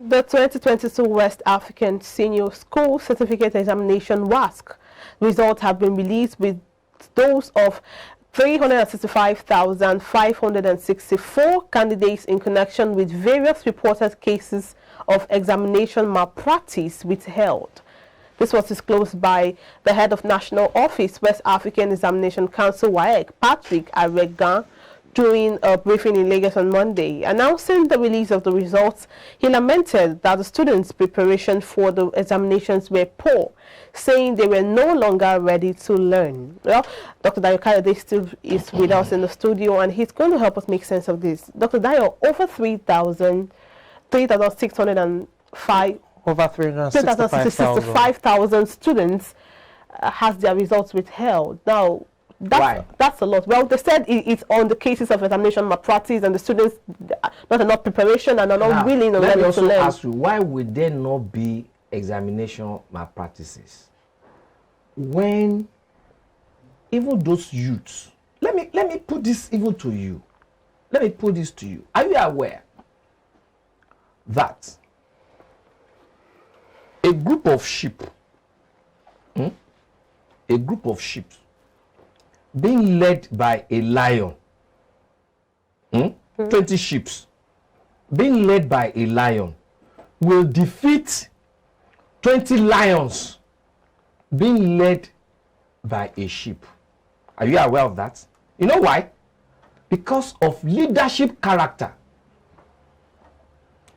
The 2022 West African Senior School Certificate Examination WASC results have been released, with those of 365,564 candidates in connection with various reported cases of examination malpractice withheld. This was disclosed by the head of National Office, West African Examination Council, WAEC, Patrick Aregan, during a briefing in Lagos on Monday. Announcing the release of the results, he lamented that the students' preparation for the examinations were poor, saying they were no longer ready to learn. Well, Dr. Dayo Kayode still is with us in the studio, and he's going to help us make sense of this. Dr. Dayo, over 3,605 over 365,000 students has their results withheld. Now, that's a lot. Well, they said it's on the cases of examination malpractice and the students not enough preparation and are not willing or ready to learn. Let me also ask you, why would there not be examination malpractices when even those youths? Let me put this even to you. Let me put this to you. Are you aware that a group of sheep, being led by a lion, 20 sheep, being led by a lion, will defeat 20 lions being led by a sheep? Are you aware of that? You know why? Because of leadership character.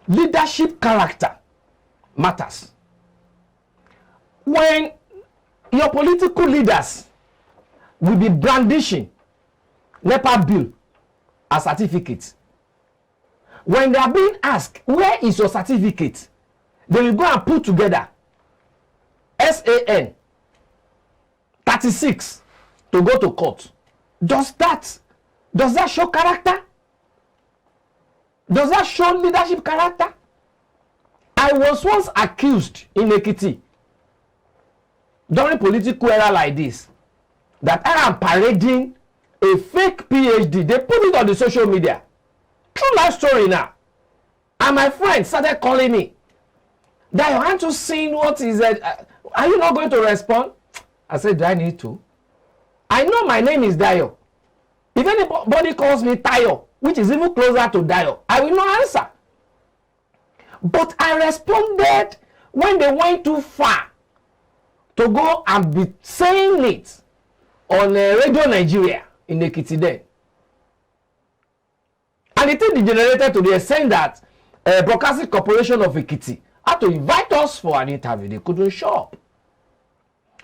Leadership character matters. When your political leaders will be brandishing NEPA bill as certificates, when they are being asked, where is your certificate? They will go and put together SAN 36 to go to court. Does that show character? Does that show leadership character? I was once accused in Ekiti during political era like this that I am parading a fake PhD. They put it on the social media. True life story now. And my friend started calling me. Dayo, aren't you seeing what is it? Are you not going to respond? I said, do I need to? I know my name is Dayo. If anybody calls me Tayo, which is even closer to Dayo, I will not answer. But I responded when they went too far to go and be saying it on Radio Nigeria in Ekiti then. And it degenerated to the extent that Broadcasting Corporation of Ekiti had to invite us for an interview. They couldn't show up.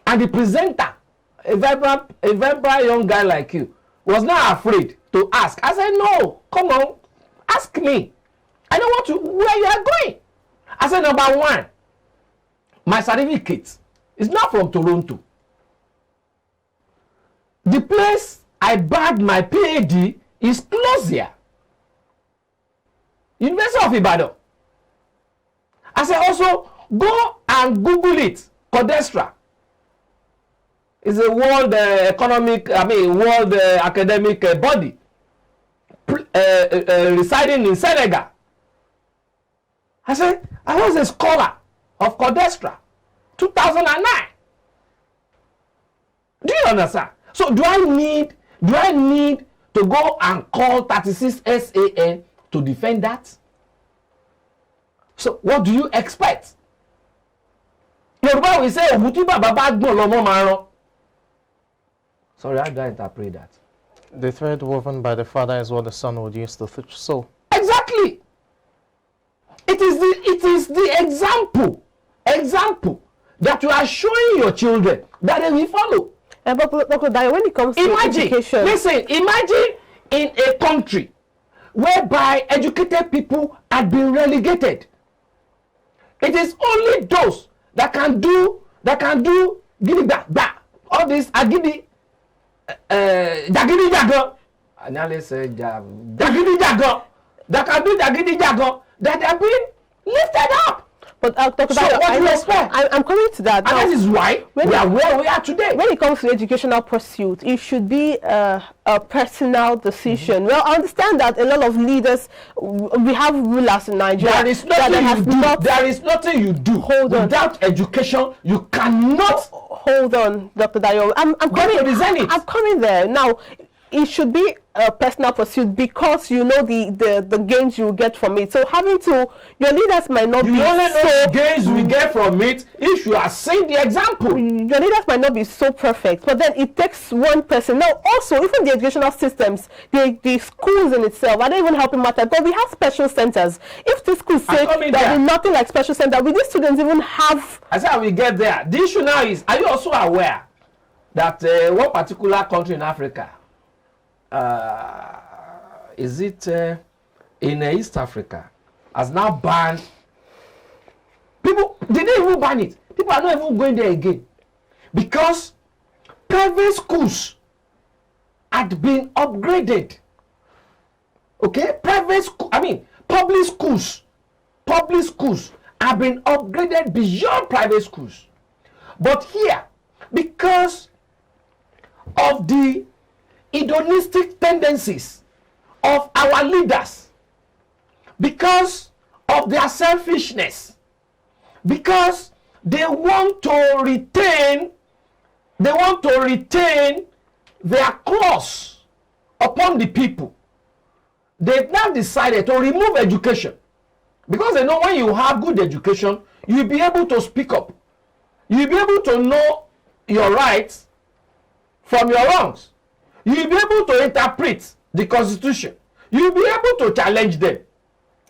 And the presenter, a vibrant young guy like you, was not afraid to ask. I said, no, come on, ask me. I don't want to, where you are going. I said, number one, my certificate is not from Toronto. The place I bagged my PhD is close here. University of Ibadan. I said, also, go and Google it. Codestra is a world world academic body residing in Senegal. I said, I was a scholar of Codestra, 2009. Do you understand? So do I need to go and call 36 SAN to defend that? So what do you expect? Yoruba will say, sorry, how do I interpret that? The thread woven by the father is what the son would use to sow. Exactly. It is the example that you are showing your children that they will follow. But Dr. Dayo, when it comes to education, imagine in a country whereby educated people have been relegated. It is only those that can do gidi back all this agidi dagidi jago. I nearly said dagidi jago that can do dagidi jago that have been lifted up. But Dr. So Dayo, what do you expect? I'm coming to that. And that is why we are where we are today. When it comes to educational pursuit, it should be a personal decision. Well, I understand that a lot of leaders, we have rulers in Nigeria. There is nothing you do. There is nothing you do. Without education, you cannot. Hold on, Dr. Dayo. I'm coming there now. It should be a personal pursuit because you know the gains you get from it. So having to, your leaders might not be only know the gains we get from it if you are seeing the example. Your leaders might not be so perfect, but then it takes one person. Now also, even the educational systems, the schools in itself, I don't even helping matter, but we have special centers. If the schools say there'll be nothing like special center, will these students even have? I said we get there. The issue now is, are you also aware that one particular country in Africa, is it in East Africa, has now banned people? They didn't even ban it. People are not even going there again because private schools had been upgraded. Okay, public schools have been upgraded beyond private schools. But here, because of the hedonistic tendencies of our leaders, because of their selfishness, because they want to retain their claws upon the people, they've now decided to remove education, because they know when you have good education, you'll be able to speak up, you'll be able to know your rights from your wrongs. You'll be able to interpret the Constitution. You'll be able to challenge them.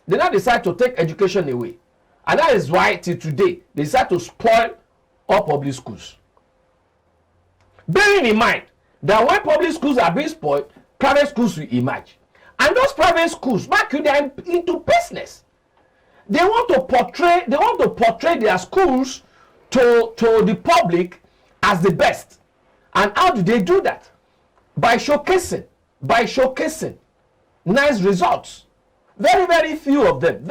They now decide to take education away. And that is why, till today, they decide to spoil all public schools. Bearing in mind that when public schools are being spoiled, private schools will emerge. And those private schools, back in them into business. They want to portray their schools to the public as the best. And how do they do that? By showcasing nice results. Very few of them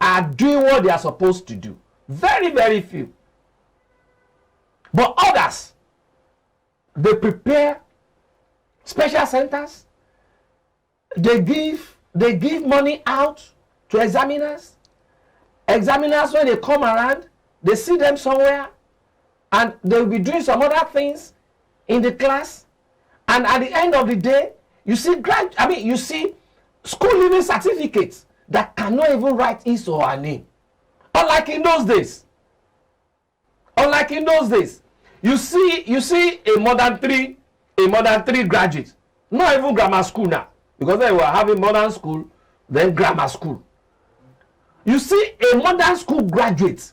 are doing what they are supposed to do. Very few. But others, they prepare special centers. They give money out to examiners. Examiners, when they come around, they see them somewhere, and they will be doing some other things in the class, and at the end of the day, you see school leaving certificates that cannot even write his or her name. Unlike in those days, you see a modern three graduate, not even grammar school now, because they were having modern school, then grammar school. You see a modern school graduate.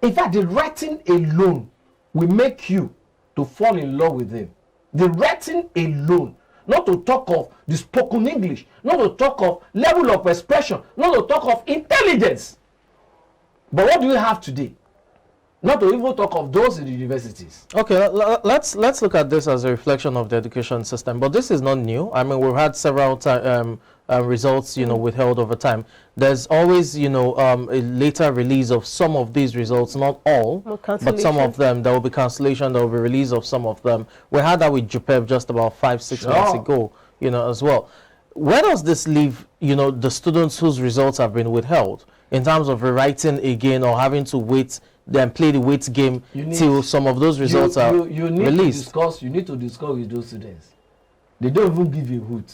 In fact, the writing alone will make you to fall in love with them. The writing alone, not to talk of the spoken English, not to talk of level of expression, not to talk of intelligence. But what do we have today? Not to even talk of those in the universities. Okay, let's look at this as a reflection of the education system. But this is not new. I mean, we've had several results, withheld over time. There's always, a later release of some of these results, not all, but some of them. There will be cancellation. There will be release of some of them. We had that with JUPEB just about 5-6 months ago, as well. Where does this leave, the students whose results have been withheld in terms of rewriting again or having to wait? Then play the wait game till some of those results are released. You need to discuss with those students. They don't even give you hoot,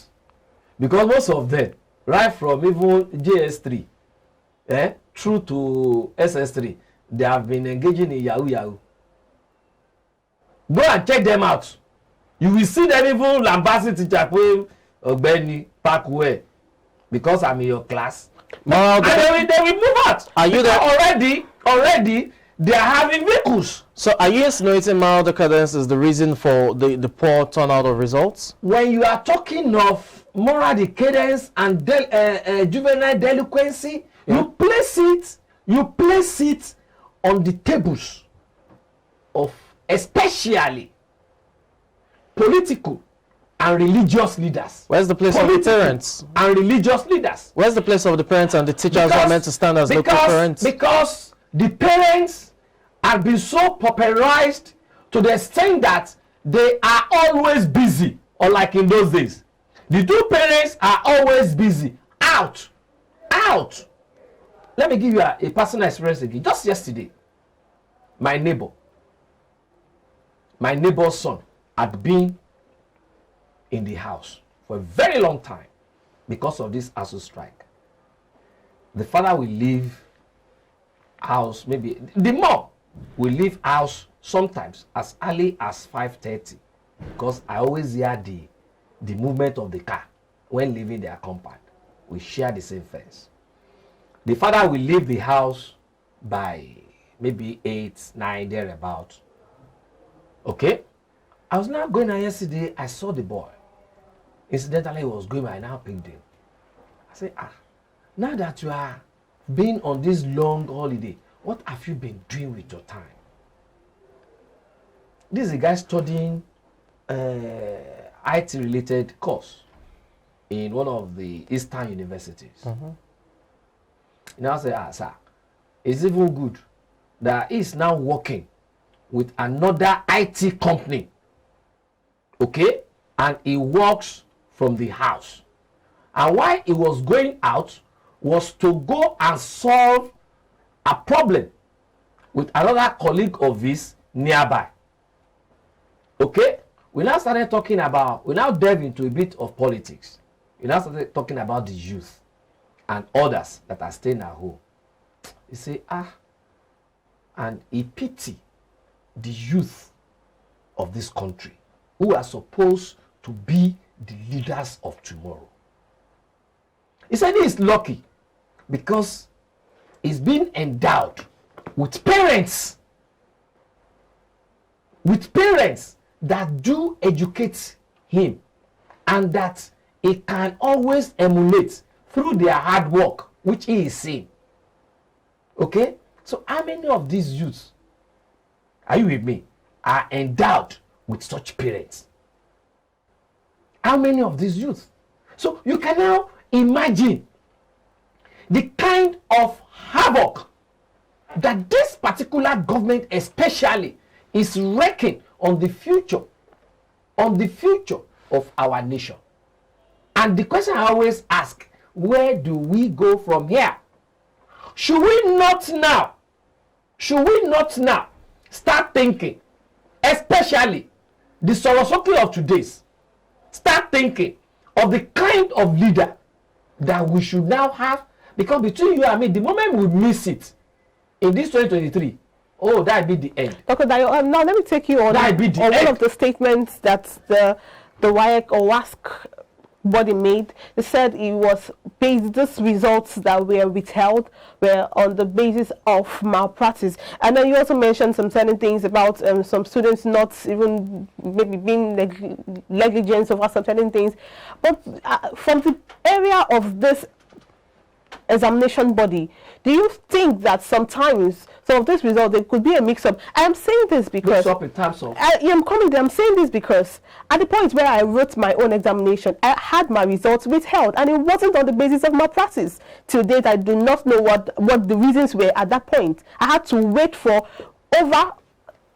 because most of them, right from even JS3, through to SS3, they have been engaging in Yahoo. Go and check them out. You will see them even lambasting teacher Ogbeni Parkway, because I'm in your class. And they will move out. Are you there already? They are having vehicles. So are you insinuating moral decadence is the reason for the poor turnout of results? When you are talking of moral decadence and juvenile delinquency, you place it on the tables of especially political and religious leaders. Where's the place of the parents? And religious leaders. Where's the place of the parents and the teachers who are meant to stand as local parents? Because the parents have been so pauperized to the extent that they are always busy, unlike in those days. The two parents are always busy. Out. Let me give you a personal experience again. Just yesterday, my neighbor's son had been in the house for a very long time because of this ASU strike. The father will leave house, maybe the mom will leave house sometimes as early as 5:30, because I always hear the movement of the car when leaving their compound. We share the same fence. The father will leave the house by maybe 8, 9, thereabout. Okay? I was now going out yesterday, I saw the boy. Incidentally, he was going, I now picked him. I said, now that you are being on this long holiday, what have you been doing with your time? This is a guy studying IT-related course in one of the Eastern universities. You know, I say, sir, it's even good that he's now working with another IT company, okay? And he works from the house. And why he was going out was to go and solve a problem with another colleague of his nearby. Okay? We now started talking about, we now delve into a bit of politics. We now started talking about the youth and others that are staying at home. You say, and he pity the youth of this country who are supposed to be the leaders of tomorrow. He said he is lucky because he's been endowed with parents that do educate him and that he can always emulate through their hard work, which he is seeing. Okay? So how many of these youths, are you with me, are endowed with such parents? How many of these youths? So you can now imagine the kind of havoc that this particular government especially is wreaking on the future of our nation. And the question I always ask, where do we go from here? Should we not now start thinking, especially the Sorosoki of today's, start thinking of the kind of leader that we should now have? Because between you and me, the moment we miss it in this 2023, oh, that be the end. Dr. Dayo, now let me take you on one of the statements that the WAEC or WASC body made. They said it was based, these results that were withheld were on the basis of malpractice. And then you also mentioned some certain things about some students not even maybe being negligent over some certain things. But from the area of this examination body, do you think that sometimes some of this result there could be a mix-up? I am saying this because mix-up in terms of I'm saying this because at the point where I wrote my own examination, I had my results withheld, and it wasn't on the basis of malpractice. Till date, I do not know what the reasons were at that point. I had to wait for over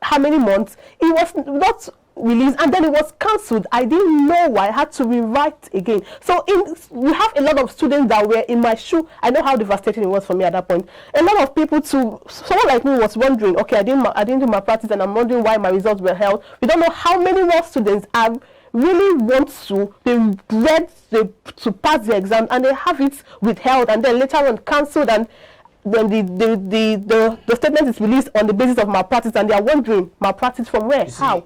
how many months. It was not released, and then it was cancelled. I didn't know why. I had to rewrite again. So we have a lot of students that were in my shoe. I know how devastating it was for me at that point. A lot of people someone like me was wondering, okay, I didn't do my practice, and I'm wondering why my results were held. We don't know how many more students really want to be read to pass the exam, and they have it withheld and then later on cancelled, and then the statement is released on the basis of malpractice, and they are wondering, malpractice from where? How?